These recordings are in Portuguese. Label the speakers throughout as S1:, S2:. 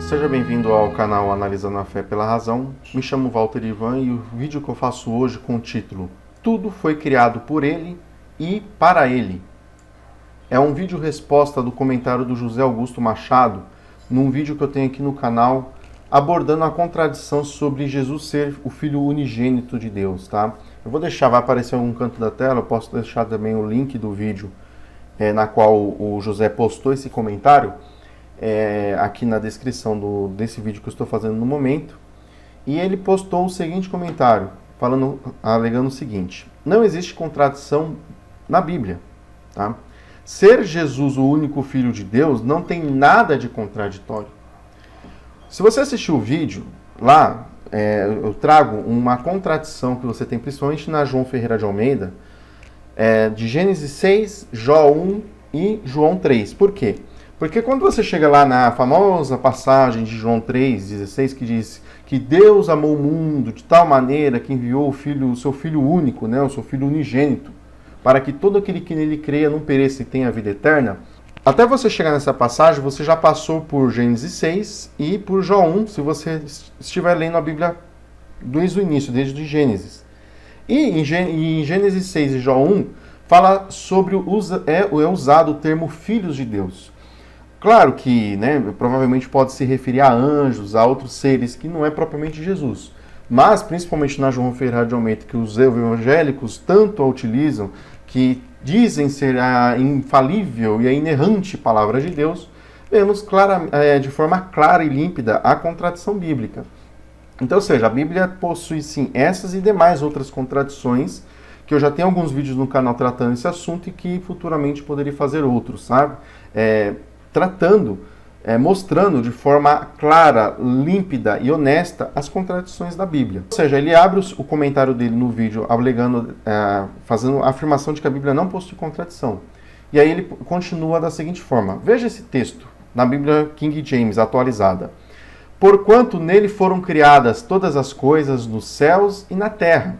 S1: Seja bem-vindo ao canal Analisando a Fé pela Razão. Me chamo Walter Ivan e o vídeo que eu faço hoje com o título Tudo foi criado por Ele e para Ele. É um vídeo resposta do comentário do José Augusto Machado, num vídeo que eu tenho aqui no canal, abordando a contradição sobre Jesus ser o Filho unigênito de Deus, tá? Eu vou deixar, vai aparecer em algum canto da tela, eu posso deixar também o link do vídeo na qual o José postou esse comentário, aqui na descrição desse vídeo que eu estou fazendo no momento. E ele postou o seguinte comentário, alegando o seguinte: não existe contradição na Bíblia, tá? Ser Jesus o único Filho de Deus não tem nada de contraditório. Se você assistiu o vídeo, lá eu trago uma contradição que você tem principalmente na João Ferreira de Almeida, de Gênesis 6, Jó 1 e João 3. Por quê? Porque quando você chega lá na famosa passagem de João 3,16, que diz que Deus amou o mundo de tal maneira que enviou o seu Filho único, né, o seu Filho unigênito, para que todo aquele que nele creia não pereça e tenha a vida eterna, até você chegar nessa passagem, você já passou por Gênesis 6 e por Jó 1, se você estiver lendo a Bíblia desde o início, desde Gênesis. E em Gênesis 6 e Jó 1, fala sobre usado o termo filhos de Deus. Claro que, provavelmente pode se referir a anjos, a outros seres, que não é propriamente Jesus. Mas, principalmente na João Ferreira de Almeida, que os evangélicos tanto a utilizam, que dizem ser a infalível e a inerrante palavra de Deus, vemos de forma clara e límpida a contradição bíblica. Então, ou seja, a Bíblia possui sim essas e demais outras contradições, que eu já tenho alguns vídeos no canal tratando esse assunto e que futuramente poderia fazer outros, sabe? Mostrando de forma clara, límpida e honesta as contradições da Bíblia. Ou seja, ele abre o comentário dele no vídeo alegando, fazendo a afirmação de que a Bíblia não possui contradição. E aí ele continua da seguinte forma: veja esse texto na Bíblia King James atualizada. Porquanto nele foram criadas todas as coisas nos céus e na terra,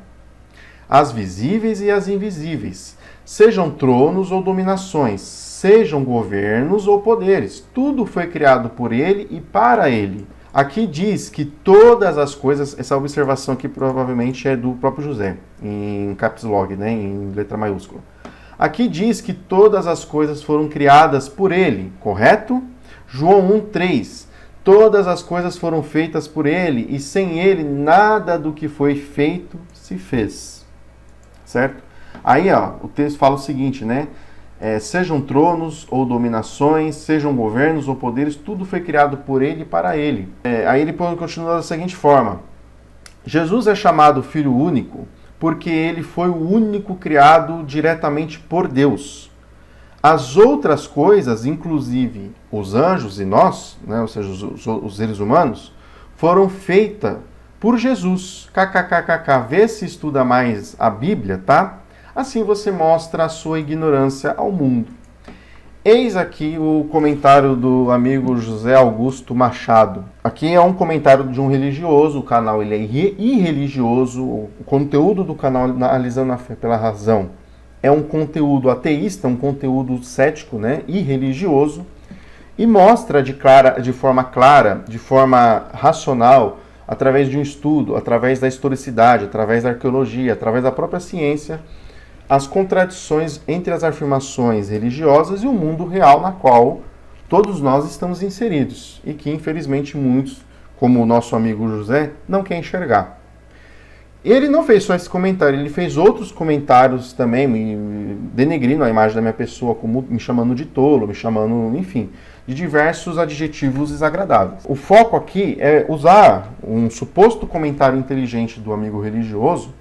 S1: as visíveis e as invisíveis, sejam tronos ou dominações, sejam governos ou poderes. Tudo foi criado por ele e para ele. Aqui diz que todas as coisas, essa observação aqui provavelmente é do próprio José, em caps lock, em letra maiúscula. Aqui diz que todas as coisas foram criadas por ele, correto? João 1,3. Todas as coisas foram feitas por ele e sem ele nada do que foi feito se fez. Certo? Aí o texto fala o seguinte, sejam tronos ou dominações, sejam governos ou poderes, tudo foi criado por ele e para ele. Aí ele continua da seguinte forma: Jesus é chamado Filho único porque ele foi o único criado diretamente por Deus. As outras coisas, inclusive os anjos e nós, ou seja, os seres humanos, foram feitas por Jesus. KKKKK. Vê se estuda mais a Bíblia, tá? Assim você mostra a sua ignorância ao mundo. Eis aqui o comentário do amigo José Augusto Machado. Aqui é um comentário de um religioso, o canal ele é irreligioso, o conteúdo do canal Analisando a Fé pela Razão é um conteúdo ateísta, um conteúdo cético, irreligioso, e mostra de forma clara, de forma racional, através de um estudo, através da historicidade, através da arqueologia, através da própria ciência, as contradições entre as afirmações religiosas e o mundo real na qual todos nós estamos inseridos e que, infelizmente, muitos, como o nosso amigo José, não quer enxergar. Ele não fez só esse comentário, ele fez outros comentários também, me denegrindo a imagem da minha pessoa, como me chamando de tolo, me chamando, enfim, de diversos adjetivos desagradáveis. O foco aqui é usar um suposto comentário inteligente do amigo religioso,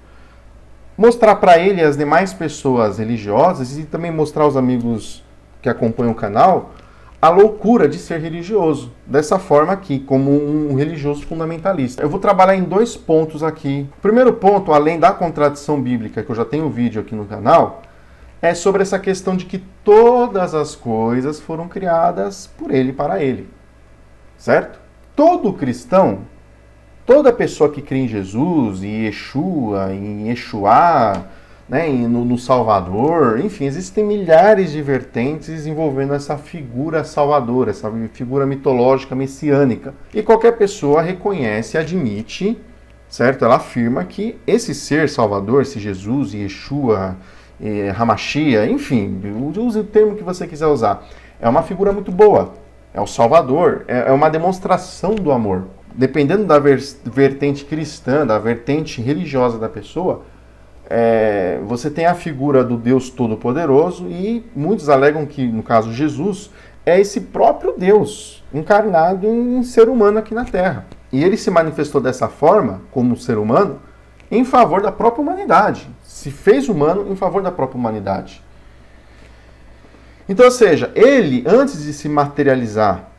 S1: mostrar para ele e as demais pessoas religiosas e também mostrar aos amigos que acompanham o canal a loucura de ser religioso, dessa forma aqui, como um religioso fundamentalista. Eu vou trabalhar em 2 pontos aqui. O primeiro ponto, além da contradição bíblica, que eu já tenho vídeo aqui no canal, é sobre essa questão de que todas as coisas foram criadas por ele e para ele. Certo? Todo cristão, toda pessoa que crê em Jesus, em Yeshua, em Yeshua, né, no Salvador, enfim, existem milhares de vertentes envolvendo essa figura salvadora, essa figura mitológica messiânica. E qualquer pessoa reconhece, admite, certo? Ela afirma que esse ser salvador, esse Jesus, Yeshua, Hamashia, enfim, use o termo que você quiser usar, é uma figura muito boa, é o Salvador, é uma demonstração do amor. Dependendo da vertente cristã, da vertente religiosa da pessoa, você tem a figura do Deus Todo-Poderoso e muitos alegam que, no caso, Jesus é esse próprio Deus encarnado em ser humano aqui na Terra. E ele se manifestou dessa forma, como ser humano, em favor da própria humanidade. Se fez humano em favor da própria humanidade. Então, ou seja, ele, antes de se materializar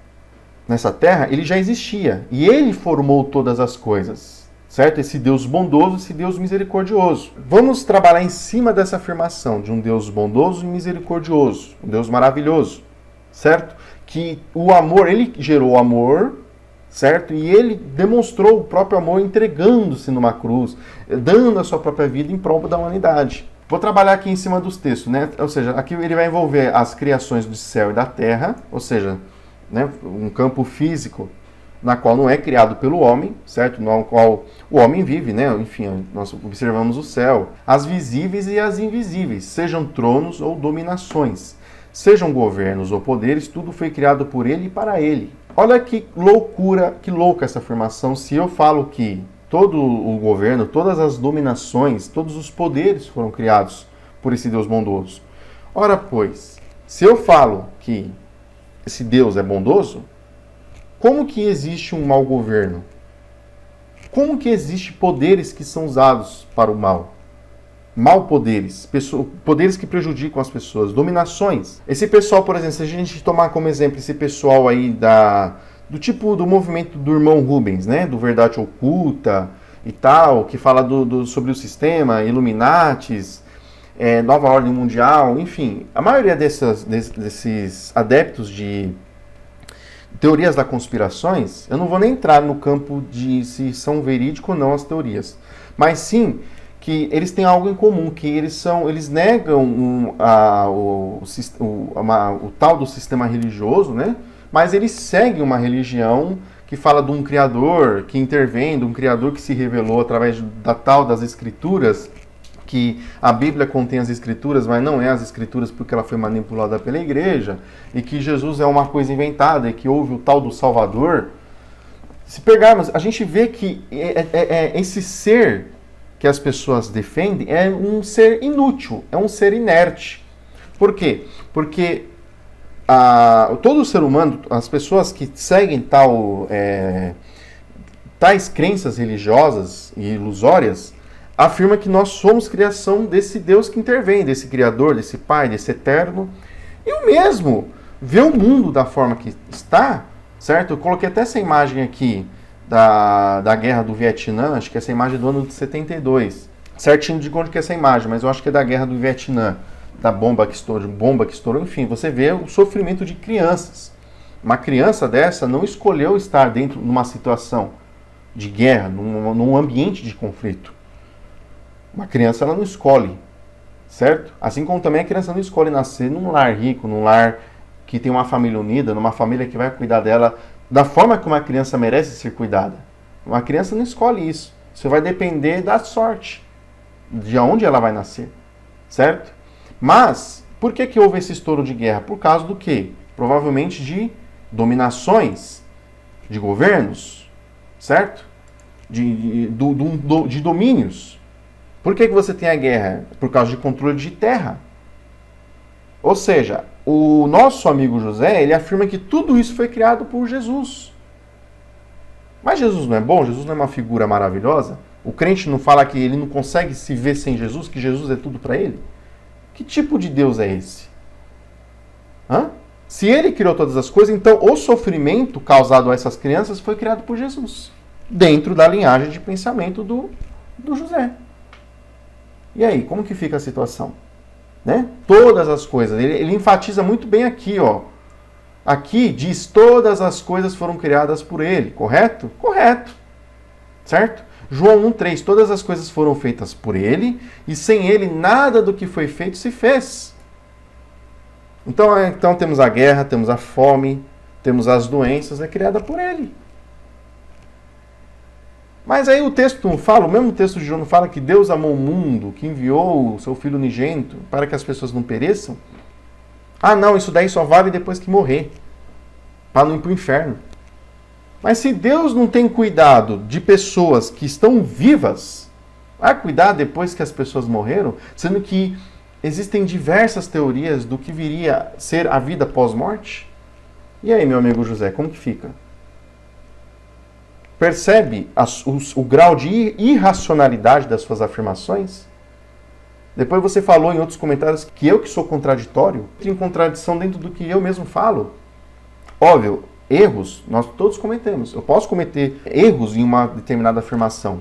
S1: nessa Terra, ele já existia. E ele formou todas as coisas. Certo? Esse Deus bondoso, esse Deus misericordioso. Vamos trabalhar em cima dessa afirmação de um Deus bondoso e misericordioso, um Deus maravilhoso, certo? Que o amor, ele gerou o amor, certo? E ele demonstrou o próprio amor entregando-se numa cruz, dando a sua própria vida em prol da humanidade. Vou trabalhar aqui em cima dos textos, né? Ou seja, aqui ele vai envolver as criações do céu e da terra, ou seja, né, um campo físico na qual não é criado pelo homem, certo? No qual o homem vive, né? Enfim, nós observamos o céu. As visíveis e as invisíveis, sejam tronos ou dominações, sejam governos ou poderes, tudo foi criado por ele e para ele. Olha que loucura, que louca essa afirmação, se eu falo que todo o governo, todas as dominações, todos os poderes foram criados por esse Deus bondoso. Ora, pois, se eu falo que esse Deus é bondoso, como que existe um mau governo? Como que existe poderes que são usados para o mal? Mal poderes, poderes que prejudicam as pessoas, dominações. Esse pessoal, por exemplo, se a gente tomar como exemplo esse pessoal aí do tipo do movimento do irmão Rubens, né? Do Verdade Oculta e tal, que fala sobre o sistema, Illuminatis, Nova Ordem Mundial, enfim. A maioria desses adeptos de teorias da conspirações, eu não vou nem entrar no campo de se são verídicas ou não as teorias, mas sim que eles têm algo em comum, que eles negam o tal do sistema religioso, né? Mas eles seguem uma religião que fala de um criador que intervém, de um criador que se revelou através da tal das escrituras, que a Bíblia contém as escrituras, mas não é as escrituras porque ela foi manipulada pela igreja, e que Jesus é uma coisa inventada, e que houve o tal do Salvador. Se pegarmos, a gente vê que esse ser que as pessoas defendem é um ser inútil, é um ser inerte. Por quê? Porque todo ser humano, as pessoas que seguem tais crenças religiosas e ilusórias, afirma que nós somos criação desse Deus que intervém, desse Criador, desse Pai, desse Eterno. E o mesmo vê o mundo da forma que está, certo? Eu coloquei até essa imagem aqui da Guerra do Vietnã, acho que essa imagem é do ano de 72. Certinho de onde que é essa imagem, mas eu acho que é da Guerra do Vietnã, da bomba que estourou, enfim, você vê o sofrimento de crianças. Uma criança dessa não escolheu estar dentro de uma situação de guerra, num ambiente de conflito. Uma criança, ela não escolhe, certo? Assim como também a criança não escolhe nascer num lar rico, num lar que tem uma família unida, numa família que vai cuidar dela da forma que uma criança merece ser cuidada. Uma criança não escolhe isso. Isso vai depender da sorte, de onde ela vai nascer, certo? Mas, por que houve esse estouro de guerra? Por causa do quê? Provavelmente de dominações, de governos, certo? De domínios. Por que você tem a guerra? Por causa de controle de terra. Ou seja, o nosso amigo José, ele afirma que tudo isso foi criado por Jesus. Mas Jesus não é bom? Jesus não é uma figura maravilhosa? O crente não fala que ele não consegue se ver sem Jesus, que Jesus é tudo para ele? Que tipo de Deus é esse? Se ele criou todas as coisas, então o sofrimento causado a essas crianças foi criado por Jesus, dentro da linhagem de pensamento do José. E aí, como que fica a situação? Né? Todas as coisas. Ele enfatiza muito bem aqui, ó. Aqui diz: todas as coisas foram criadas por ele. Correto? Correto. Certo? João 1,3, todas as coisas foram feitas por ele, e sem ele nada do que foi feito se fez. Então temos a guerra, temos a fome, temos as doenças, é criada por ele. Mas aí o texto não fala, o mesmo texto de João não fala que Deus amou o mundo, que enviou o seu Filho unigênito para que as pessoas não pereçam? Ah não, isso daí só vale depois que morrer, para não ir para o inferno. Mas se Deus não tem cuidado de pessoas que estão vivas, vai cuidar depois que as pessoas morreram? Sendo que existem diversas teorias do que viria a ser a vida pós-morte? E aí, meu amigo José, como que fica? Percebe o grau de irracionalidade das suas afirmações? Depois você falou em outros comentários que eu que sou contraditório, em contradição dentro do que eu mesmo falo. Óbvio, erros nós todos cometemos. Eu posso cometer erros em uma determinada afirmação.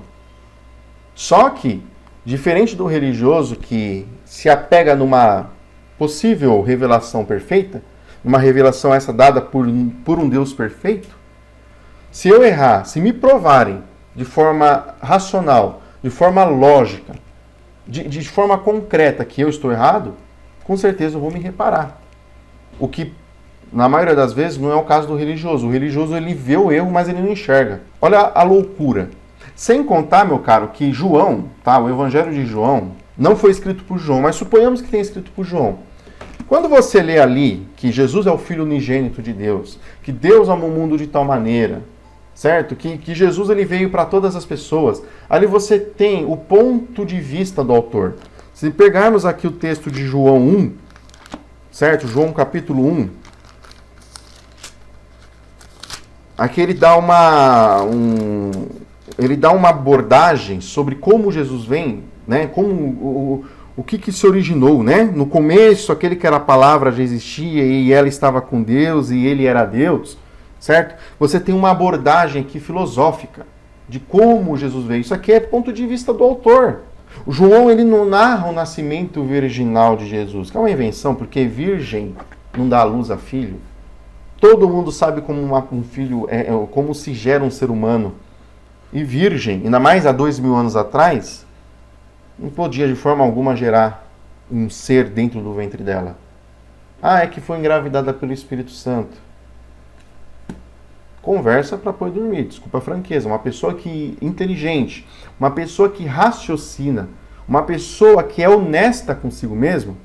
S1: Só que, diferente do religioso que se apega numa possível revelação perfeita, uma revelação essa dada por um Deus perfeito, se eu errar, se me provarem de forma racional, de forma lógica, de forma concreta que eu estou errado, com certeza eu vou me reparar. O que, na maioria das vezes, não é o caso do religioso. O religioso, ele vê o erro, mas ele não enxerga. Olha a loucura. Sem contar, meu caro, que João, tá, o Evangelho de João, não foi escrito por João, mas suponhamos que tenha escrito por João. Quando você lê ali que Jesus é o Filho unigênito de Deus, que Deus amou o mundo de tal maneira, certo? Que Jesus ele veio para todas as pessoas. Ali você tem o ponto de vista do autor. Se pegarmos aqui o texto de João 1, certo? João capítulo 1. Aqui ele dá uma abordagem sobre como Jesus vem, né? Como o que se originou, né? No começo, aquele que era a palavra já existia e ela estava com Deus e ele era Deus. Certo? Você tem uma abordagem aqui filosófica de como Jesus veio. Isso aqui é ponto de vista do autor. O João ele não narra o nascimento virginal de Jesus, que é uma invenção, porque virgem não dá à luz a filho. Todo mundo sabe como um filho como se gera um ser humano. E virgem, ainda mais há 2000 anos atrás, não podia de forma alguma gerar um ser dentro do ventre dela. Ah, é que foi engravidada pelo Espírito Santo. Conversa para poder dormir, desculpa a franqueza. Uma pessoa que inteligente, uma pessoa que raciocina, uma pessoa que é honesta consigo mesmo,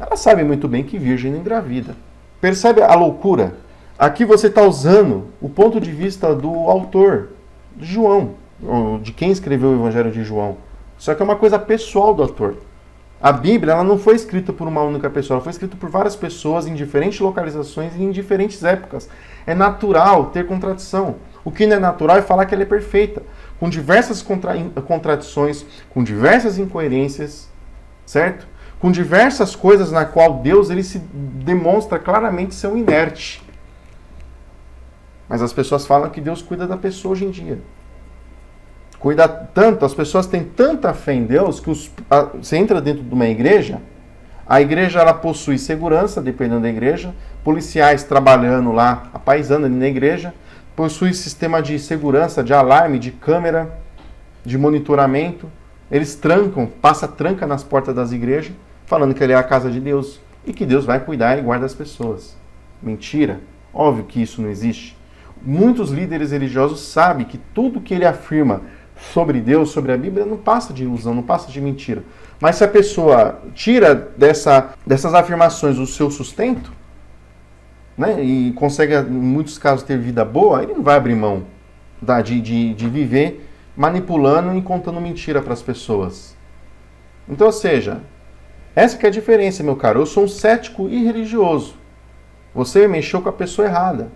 S1: ela sabe muito bem que virgem não engravida. Percebe a loucura? Aqui você está usando o ponto de vista do autor, de João, de quem escreveu o Evangelho de João. Só que é uma coisa pessoal do autor. A Bíblia ela não foi escrita por uma única pessoa, ela foi escrita por várias pessoas em diferentes localizações e em diferentes épocas. É natural ter contradição. O que não é natural é falar que ela é perfeita, com diversas contradições, com diversas incoerências, certo? Com diversas coisas na qual Deus ele se demonstra claramente ser um inerte. Mas as pessoas falam que Deus cuida da pessoa hoje em dia. Cuida tanto, as pessoas têm tanta fé em Deus que você entra dentro de uma igreja, a igreja ela possui segurança, dependendo da igreja, policiais trabalhando lá, apaisando ali na igreja, possui sistema de segurança, de alarme, de câmera, de monitoramento. Eles passa tranca nas portas das igrejas, falando que ele é a casa de Deus e que Deus vai cuidar e guarda as pessoas. Mentira, óbvio que isso não existe. Muitos líderes religiosos sabem que tudo que ele afirma sobre Deus, sobre a Bíblia, não passa de ilusão, não passa de mentira. Mas se a pessoa tira dessas afirmações o seu sustento, né, e consegue, em muitos casos, ter vida boa, ele não vai abrir mão de viver manipulando e contando mentira para as pessoas. Então, ou seja, essa que é a diferença, meu caro. Eu sou um cético irreligioso. Você mexeu com a pessoa errada.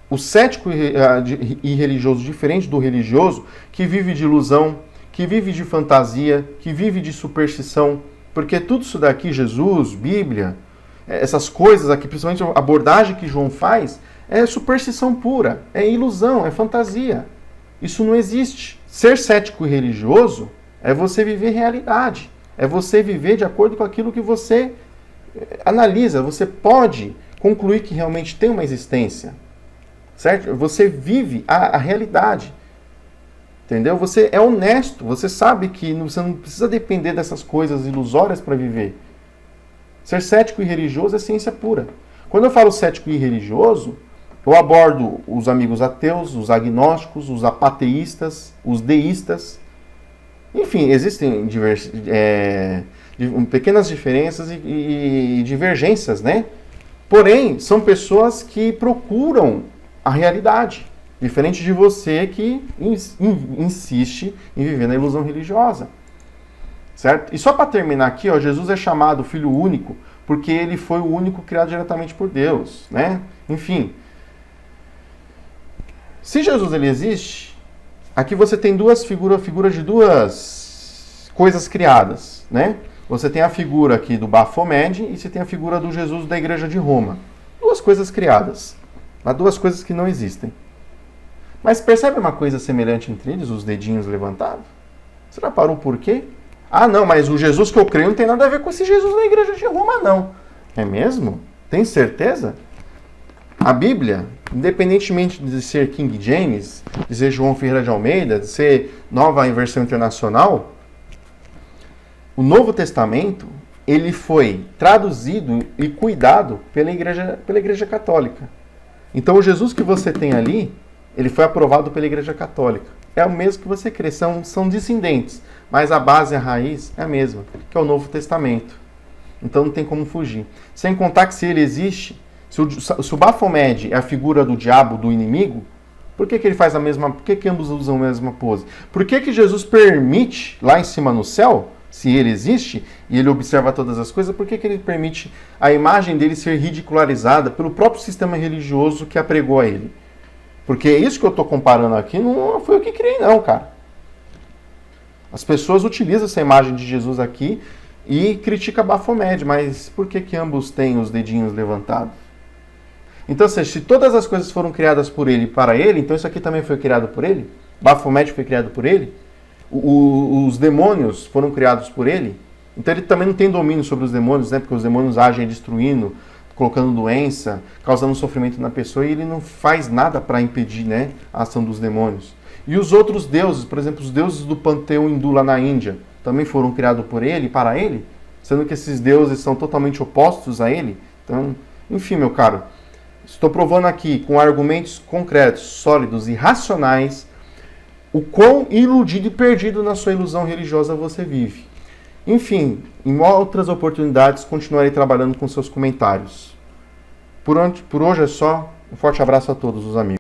S1: O cético e religioso, diferente do religioso, que vive de ilusão, que vive de fantasia, que vive de superstição, porque tudo isso daqui, Jesus, Bíblia, essas coisas aqui, principalmente a abordagem que João faz, é superstição pura, é ilusão, é fantasia. Isso não existe. Ser cético e religioso é você viver realidade, é você viver de acordo com aquilo que você analisa, você pode concluir que realmente tem uma existência. Certo? Você vive a realidade. Entendeu? Você é honesto, você sabe que você não precisa depender dessas coisas ilusórias para viver. Ser cético e religioso é ciência pura. Quando eu falo cético e religioso, eu abordo os amigos ateus, os agnósticos, os apateístas, os deístas. Enfim, existem pequenas diferenças e divergências, né? Porém, são pessoas que procuram a realidade. Diferente de você que insiste em viver na ilusão religiosa. Certo? E só para terminar aqui, ó, Jesus é chamado Filho Único porque ele foi o único criado diretamente por Deus, né? Enfim. Se Jesus ele existe, aqui você tem figuras de duas coisas criadas, né? Você tem a figura aqui do Baphomet e você tem a figura do Jesus da Igreja de Roma. Duas coisas criadas, mas duas coisas que não existem. Mas percebe uma coisa semelhante entre eles, os dedinhos levantados? Você já parou por quê? Ah, não, mas o Jesus que eu creio não tem nada a ver com esse Jesus da Igreja de Roma, não. É mesmo? Tem certeza? A Bíblia, independentemente de ser King James, de ser João Ferreira de Almeida, de ser Nova Versão Internacional, o Novo Testamento, ele foi traduzido e cuidado pela Igreja Católica. Então o Jesus que você tem ali, ele foi aprovado pela Igreja Católica. É o mesmo que você crê, são descendentes, mas a base, a raiz é a mesma, que é o Novo Testamento. Então não tem como fugir. Sem contar que se ele existe, se o Baphomet é a figura do diabo, do inimigo, por que ele faz a mesma, por que ambos usam a mesma pose? Por que Jesus permite, lá em cima no céu, se ele existe, e ele observa todas as coisas, por que ele permite a imagem dele ser ridicularizada pelo próprio sistema religioso que apregou a ele? Porque isso que eu estou comparando aqui não foi eu que criei, não, cara. As pessoas utilizam essa imagem de Jesus aqui e criticam Baphomet, mas por que ambos têm os dedinhos levantados? Então, se todas as coisas foram criadas por ele e para ele, então isso aqui também foi criado por ele? Baphomet foi criado por ele? Os demônios foram criados por ele? Então ele também não tem domínio sobre os demônios, né? Porque os demônios agem destruindo, colocando doença, causando sofrimento na pessoa, e ele não faz nada para impedir, né, a ação dos demônios. E os outros deuses, por exemplo, os deuses do panteão hindu lá na Índia, também foram criados por ele e para ele, sendo que esses deuses são totalmente opostos a ele. Então, enfim, meu caro, estou provando aqui com argumentos concretos, sólidos e racionais o quão iludido e perdido na sua ilusão religiosa você vive. Enfim, em outras oportunidades continuarei trabalhando com seus comentários. Por hoje é só. Um forte abraço a todos os amigos.